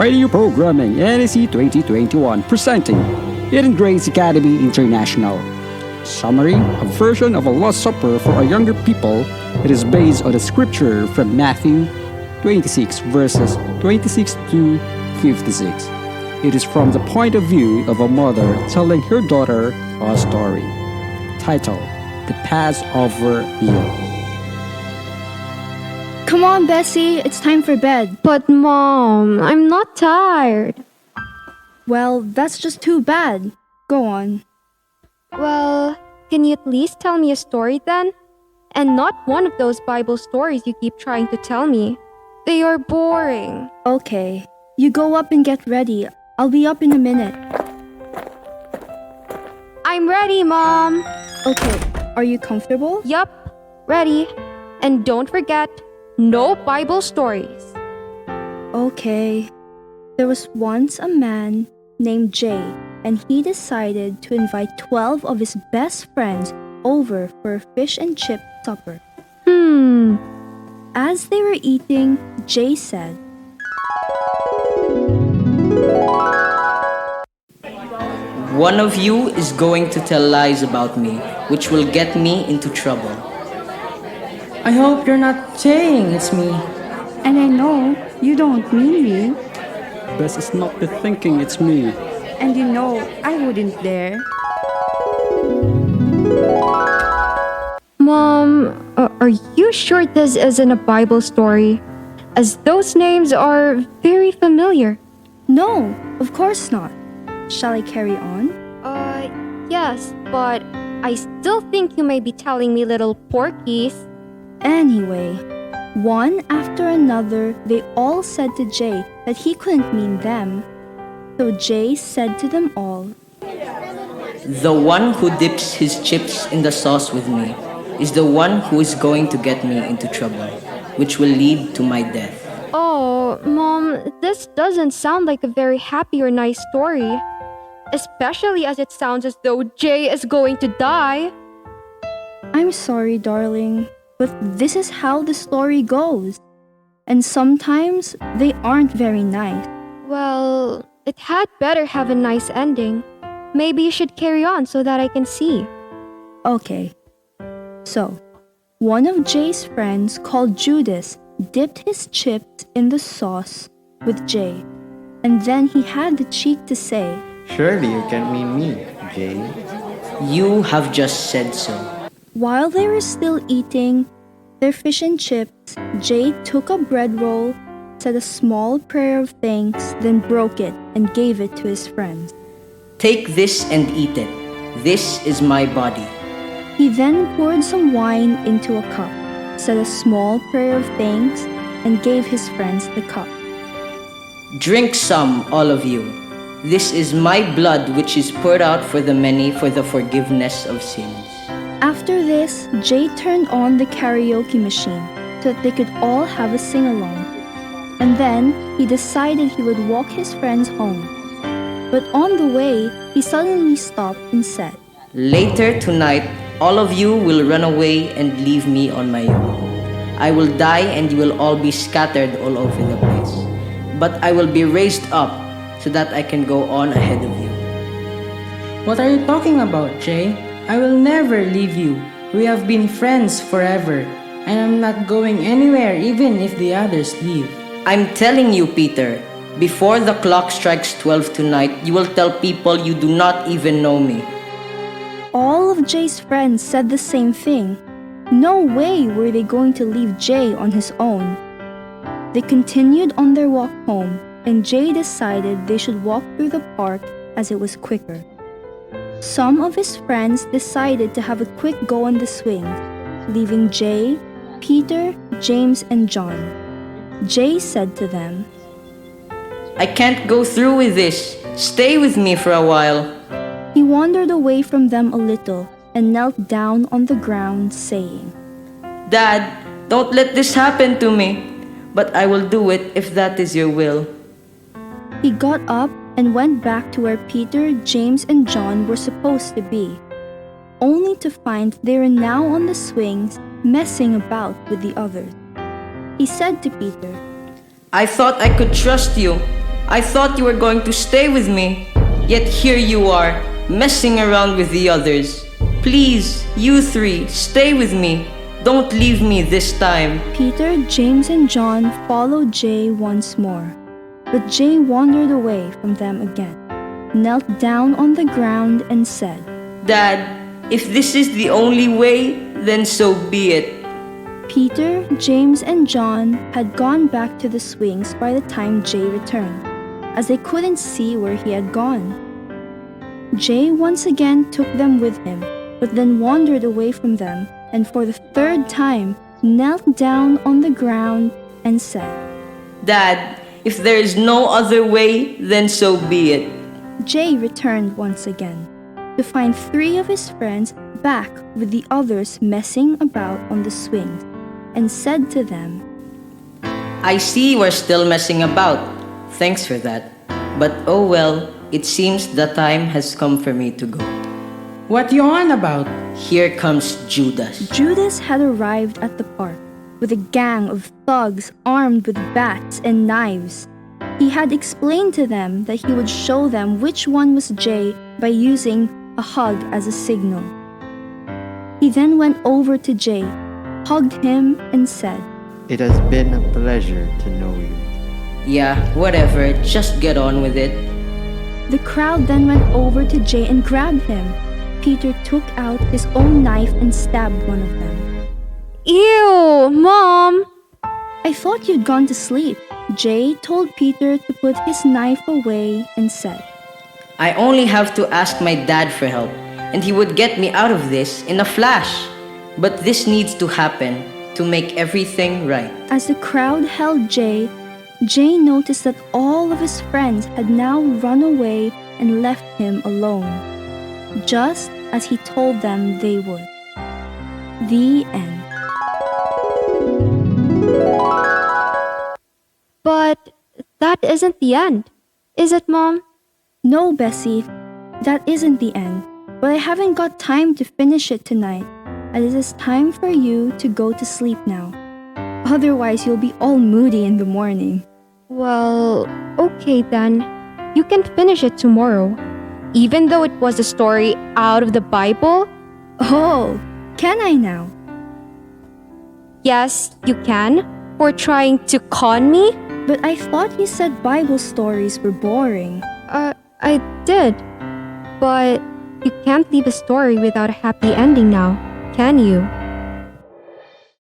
Radio Programming NSC 2021 presenting Eden Grace Academy International. Summary, a version of a Last Supper for our younger people. It is based on a scripture from Matthew 26 verses 26 to 56. It is from the point of view of a mother telling her daughter a story. Title, The Passover Meal. Come on, Bessie, it's time for bed. But Mom, I'm not tired. Well, that's just too bad. Go on. Well, can you at least tell me a story then? And not one of those Bible stories you keep trying to tell me. They are boring. Okay, you go up and get ready. I'll be up in a minute. I'm ready, Mom. Okay, are you comfortable? Yup, ready. And don't forget, no Bible stories. Okay. There was once a man named Jay, and he decided to invite 12 of his best friends over for a fish and chip supper. As they were eating, Jay said, "One of you is going to tell lies about me, which will get me into trouble." I hope you're not saying it's me. And I know you don't mean me. Best is not the thinking it's me. And you know I wouldn't dare. Mom, are you sure this isn't a Bible story? As those names are very familiar. No, of course not. Shall I carry on? Yes, but I still think you may be telling me little porkies. Anyway, one after another, they all said to Jay that he couldn't mean them. So Jay said to them all, "The one who dips his chips in the sauce with me is the one who is going to get me into trouble, which will lead to my death." Oh, Mom, this doesn't sound like a very happy or nice story. Especially as it sounds as though Jay is going to die. I'm sorry, darling, but this is how the story goes. And sometimes they aren't very nice. Well, it had better have a nice ending. Maybe you should carry on so that I can see. Okay. So, one of Jay's friends called Judas dipped his chips in the sauce with Jay. And then he had the cheek to say, "Surely you can't mean me, Jay." You have just said so. While they were still eating their fish and chips, Jay took a bread roll, said a small prayer of thanks, then broke it and gave it to his friends. "Take this and eat it. This is my body." He then poured some wine into a cup, said a small prayer of thanks, and gave his friends the cup. "Drink some, all of you. This is my blood which is poured out for the many for the forgiveness of sins." After this, Jay turned on the karaoke machine so that they could all have a sing-along. And then he decided he would walk his friends home. But on the way, he suddenly stopped and said, "Later tonight, all of you will run away and leave me on my own. I will die and you will all be scattered all over the place. But I will be raised up so that I can go on ahead of you." What are you talking about, Jay? I will never leave you. We have been friends forever. And I'm not going anywhere even if the others leave. "I'm telling you, Peter, before the clock strikes 12 tonight, you will tell people you do not even know me." All of Jay's friends said the same thing. No way were they going to leave Jay on his own. They continued on their walk home, and Jay decided they should walk through the park as it was quicker. Some of his friends decided to have a quick go on the swings, leaving Jay, Peter, James, and John. Jay said to them, "I can't go through with this. Stay with me for a while." He wandered away from them a little and knelt down on the ground, saying, "Dad, don't let this happen to me, but I will do it if that is your will." He got up and went back to where Peter, James, and John were supposed to be, only to find they were now on the swings, messing about with the others. He said to Peter, "I thought I could trust you. I thought you were going to stay with me. Yet here you are, messing around with the others. Please, you three, stay with me. Don't leave me this time. Peter, James, and John followed Jay once more. But Jay wandered away from them again, knelt down on the ground, and said, Dad, if this is the only way, then so be it. Peter, James, and John had gone back to the swings by the time Jay returned, as they couldn't see where he had gone. Jay once again took them with him, but then wandered away from them, and for the third time knelt down on the ground and said, Dad, if there is no other way, then so be it. Jay returned once again, to find three of his friends back with the others messing about on the swings, and said to them, I see you are still messing about. Thanks for that. But oh well, it seems the time has come for me to go. What you on about? Here comes Judas. Judas had arrived at the park with a gang of thugs armed with bats and knives. He had explained to them that he would show them which one was Jay by using a hug as a signal. He then went over to Jay, hugged him, and said, It has been a pleasure to know you. Yeah, whatever, just get on with it. The crowd then went over to Jay and grabbed him. Peter took out his own knife and stabbed one of them. Ew, Mom! I thought you'd gone to sleep. Jay told Peter to put his knife away and said, I only have to ask my dad for help, and he would get me out of this in a flash. But this needs to happen to make everything right. As the crowd held Jay, Jay noticed that all of his friends had now run away and left him alone, just as he told them they would. The end. But that isn't the end, is it, Mom? No, Bessie, that isn't the end, but I haven't got time to finish it tonight, as it is time for you to go to sleep now. Otherwise, you'll be all moody in the morning. Well, okay then. You can finish it tomorrow. Even though it was a story out of the Bible? Oh, can I now? Yes, you can. For trying to con me? But I thought you said Bible stories were boring. I did. But you can't leave a story without a happy ending now, can you?